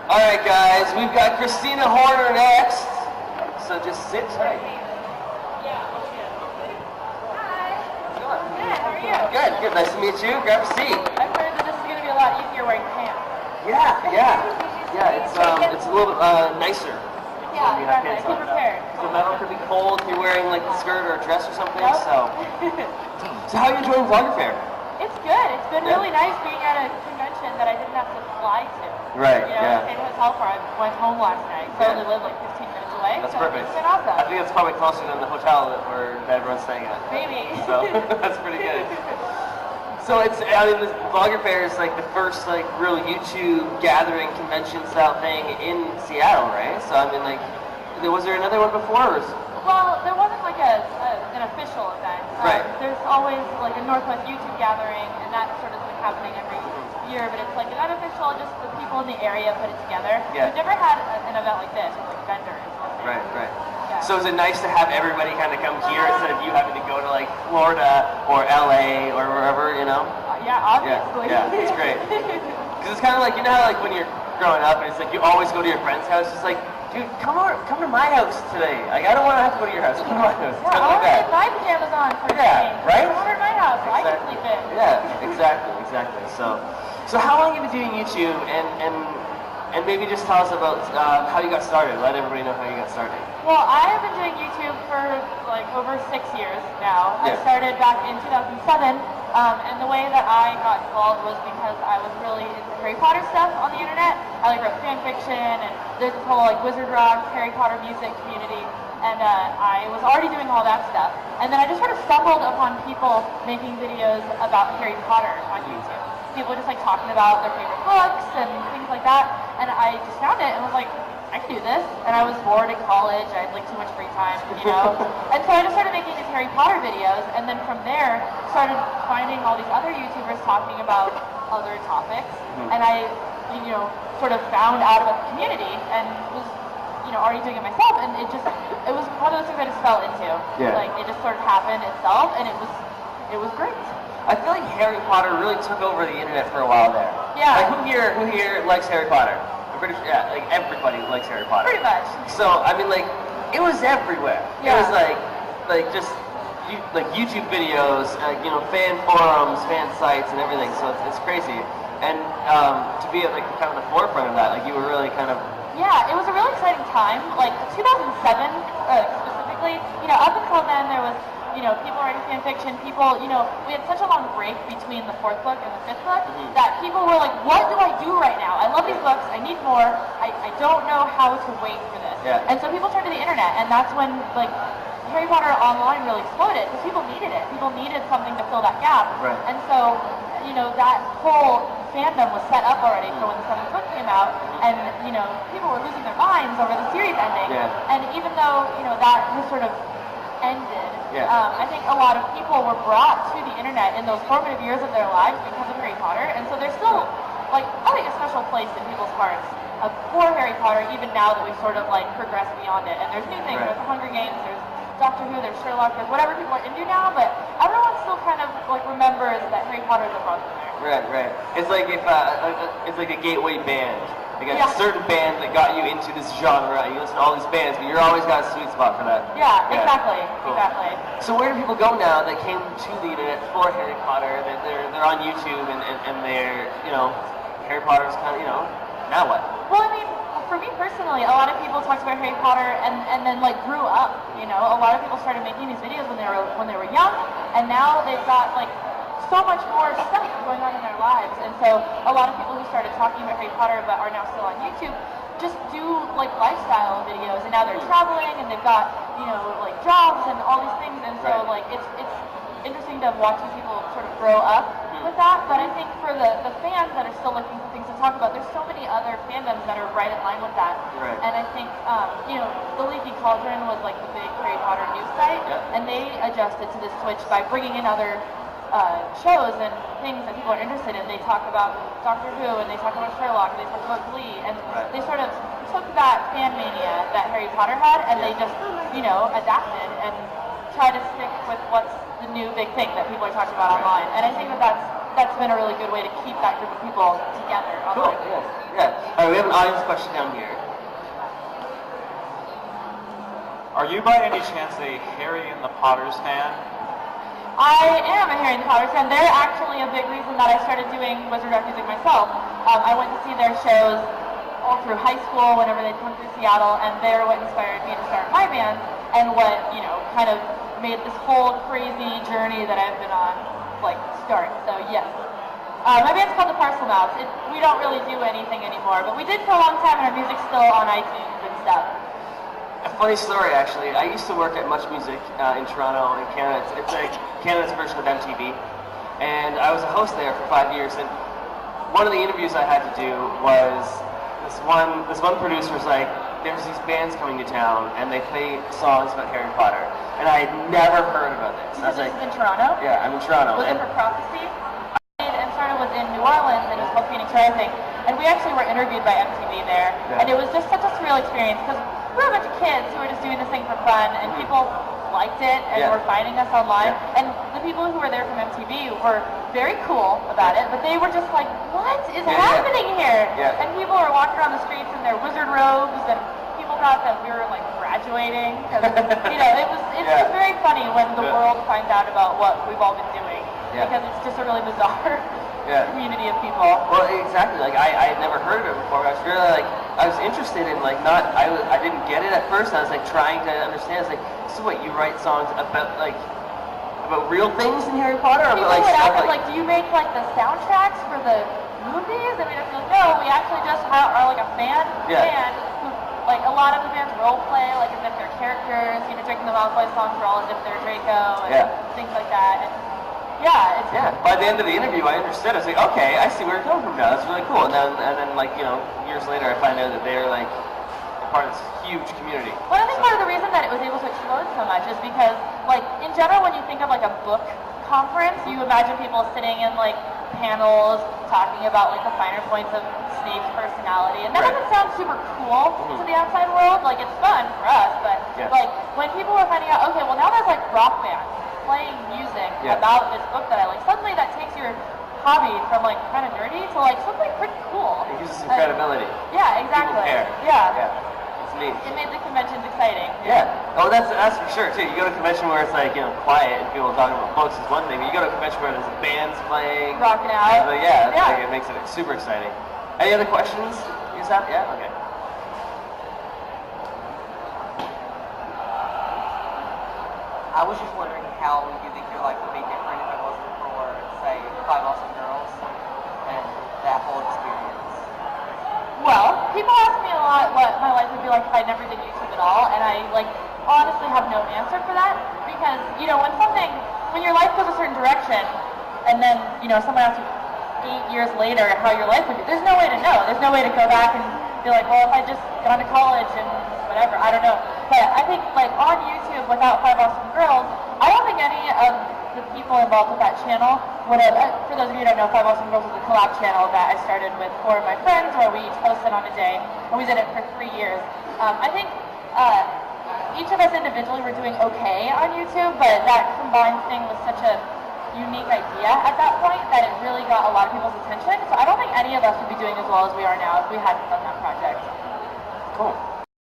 Alright guys, we've got Kristina Horner next. So just sit tight. Hi. Good, how are you? Good, good. Nice to meet you. Grab a seat. I've heard that this is going to be a lot easier wearing pants. Yeah, it's a little nicer. Yeah, exactly. I feel prepared. The metal could be cold if you're wearing like a skirt or a dress or something, Nope. So how are you enjoying Vlogger Fair? It's good. It's been really nice being at a convention that I didn't have to fly to. Right, You know, I stayed in a hotel for I went home last night, so I only live like 15 minutes away. That's so perfect. It's been awesome. I think it's probably closer than the hotel that everyone's staying at. Maybe. So that's pretty good. So I mean, this Vlogger Fair is like the first like real YouTube gathering convention style thing in Seattle, right? So I mean, like, was there another one before? Well, there wasn't like an official event. Right. There's always like a Northwest YouTube gathering, and that's sort of like happening every year, but it's like an unofficial, just the people in the area put it together. Yeah. We've never had an event like this with like vendors. Right. Yeah. So is it nice to have everybody kind of come here instead of you having to go to like Florida or LA or wherever, you know? Yeah, obviously. Yeah, it's great. Because it's kind of like, you know how like when you're growing up and it's like you always go to your friend's house, it's like, dude, come to my house today. Like, I don't want to have to go to your house. Come to my house. Yeah, I want to get my pajamas on for the game. Right? I want to my house so I can sleep in. Yeah, exactly. So how long have you been doing YouTube, and maybe just tell us about how you got started. Let everybody know how you got started. Well, I have been doing YouTube for like over 6 years now. I started back in 2007, and the way that I got involved was because I was really into Harry Potter stuff on the internet. I like wrote fan fiction, and there's this whole like Wizard Rock, Harry Potter music community, and I was already doing all that stuff. And then I just sort of stumbled upon people making videos about Harry Potter on YouTube. People just like talking about their favorite books and things like that, and I just found it and was like, I can do this. And I was bored in college, I had like too much free time, you know. And so I just started making these Harry Potter videos, and then from there started finding all these other YouTubers talking about other topics, and I, you know, sort of found out about the community and was, you know, already doing it myself, and it was one of those things I just fell into. Yeah. Like it just sort of happened itself, and it was great. I feel like Harry Potter really took over the internet for a while there. Yeah. Like who here likes Harry Potter? I'm pretty sure, yeah, like everybody likes Harry Potter. Pretty much. So I mean, like, it was everywhere. Yeah. It was like just like YouTube videos, you know, fan forums, fan sites, and everything. So it's crazy. And to be at like kind of the forefront of that, like you were really kind of. Yeah, it was a really exciting time. Like 2007 specifically. You know, up until then there was, you know, people writing fan fiction, people, you know, we had such a long break between the 4th book and the 5th book that people were like, what do I do right now? I love these books, I need more, I don't know how to wait for this. Yeah. And so people turned to the internet, and that's when, like, Harry Potter online really exploded, because people needed it. People needed something to fill that gap. Right. And so, you know, that whole fandom was set up already for when the 7th book came out, and, you know, people were losing their minds over the series ending. Yeah. And even though, you know, that was sort of ended, I think a lot of people were brought to the internet in those formative years of their lives because of Harry Potter, and so there's still, like, I think a special place in people's hearts for Harry Potter, even now that we've sort of, like, progressed beyond it. And there's new things, there's the Hunger Games, there's Doctor Who, there's Sherlock, there's whatever people are into now, but everyone still kind of, like, remembers that Harry Potter is a brother there. Right. It's like if it's like a gateway band. Like a certain band that got you into this genre. You listen to all these bands, but you're always got a sweet spot for that. Yeah, exactly. Cool. Exactly. So where do people go now that came to the internet for Harry Potter? They're on YouTube and they're, you know, Harry Potter's kind of, you know, now what? Well, I mean, for me personally, a lot of people talked about Harry Potter and then like grew up. You know, a lot of people started making these videos when they were young, and now they've got like so much more stuff going on in their lives. And so a lot of people who started talking about Harry Potter but are now still on YouTube just do like lifestyle videos, and now they're traveling and they've got, you know, like jobs and all these things. And so like it's interesting to watch these people sort of grow up with that. But I think for the fans that are still looking for things to talk about, there's so many other fandoms that are right in line with that. Right. And I think, you know, the Leaky Cauldron was like the big Harry Potter news site, and they adjusted to this switch by bringing in other shows and things that people are interested in. They talk about Doctor Who, and they talk about Sherlock, and they talk about Glee, and they sort of took that fan mania that Harry Potter had, and they just, you know, adapted and try to stick with what's the new big thing that people are talking about online. And I think that that's that's been a really good way to keep that group of people together. Cool, yeah. All right, we have an audience question down here. Are you by any chance a Harry and the Potters fan? I am a Harry and the Potters fan. They're actually a big reason that I started doing wizard rock music myself. I went to see their shows all through high school whenever they'd come through Seattle, and they're what inspired me to start my band, and what, kind of made this whole crazy journey that I've been on, start. So, yes. My band's called the Parcel Mouse. We don't really do anything anymore, but we did for a long time, and our music's still on iTunes and stuff. A funny story, actually. I used to work at Much Music in Toronto, in Canada. It's like Canada's version of MTV. And I was a host there for 5 years. And one of the interviews I had to do was this one producer was like, there's these bands coming to town, and they play songs about Harry Potter. And I had never heard about this. This is in Toronto? Yeah, I'm in Toronto. Was it for Prophecy? And started was in New Orleans, and it was called Phoenix Rising. And we actually were interviewed by MTV there. Yeah. And it was just such a surreal experience, because we were a bunch of kids who were just doing this thing for fun, and people liked it and were finding us online. Yeah. And the people who were there from MTV were very cool about it, but they were just like, what is happening here? Yeah. And people were walking around the streets in their wizard robes, and people thought that we were graduating. It's just very funny when the world finds out about what we've all been doing, because it's just a really bizarre community of people. Well, exactly. I had never heard of it before. I was really I was interested in I didn't get it at first. I was trying to understand. It's this is what you write songs about about real things in Harry Potter, or people about would stuff ask do you make the soundtracks for the movies? And we'd have to no, we actually just are a fan band who a lot of the bands role play as if they're characters. Draco the Malfoy songs are all as if they're Draco and things like that. And by the end of the interview, I understood. I was like, okay, I see where you're coming from now. That's really cool. And then years later, I find out that they're part of this huge community. Well, I think part of the reason that it was able to explode so much is because, in general, when you think of a book conference, you imagine people sitting in panels talking about the finer points of Snape's personality, and that doesn't sound super cool to the outside world. It's fun for us, but when people were finding out, okay, well now there's rock bands playing music about this book that I like, suddenly that takes your hobby from kind of nerdy to something pretty cool. It gives us some credibility. Yeah, exactly. People care. Yeah. It's neat. It made the conventions exciting. Yeah. Oh, that's for sure too. You go to a convention where it's quiet and people talking about books is one thing, but you go to a convention where there's bands playing, rocking out. It makes it super exciting. Any other questions you guys have? Yeah. Okay. I was just wondering how you think your life would be different if it wasn't for, say, 5 Awesome Girls and that whole experience. Well, people ask me a lot what my life would be like if I never did YouTube at all, and I honestly have no answer for that, because when your life goes a certain direction, and then someone asks you 8 years later how your life would be, there's no way to know. There's no way to go back and be well, if I just gone to college and whatever, I don't know. But I think on YouTube without 5 Awesome Girls, I don't think any of the people involved with that channel would have, for those of you who don't know, 5 Awesome Girls was a collab channel that I started with 4 of my friends, where we each posted on a day, and we did it for 3 years. I think each of us individually were doing okay on YouTube, but that combined thing was such a unique idea at that point that it really got a lot of people's attention. So I don't think any of us would be doing as well as we are now if we hadn't done that project. Cool.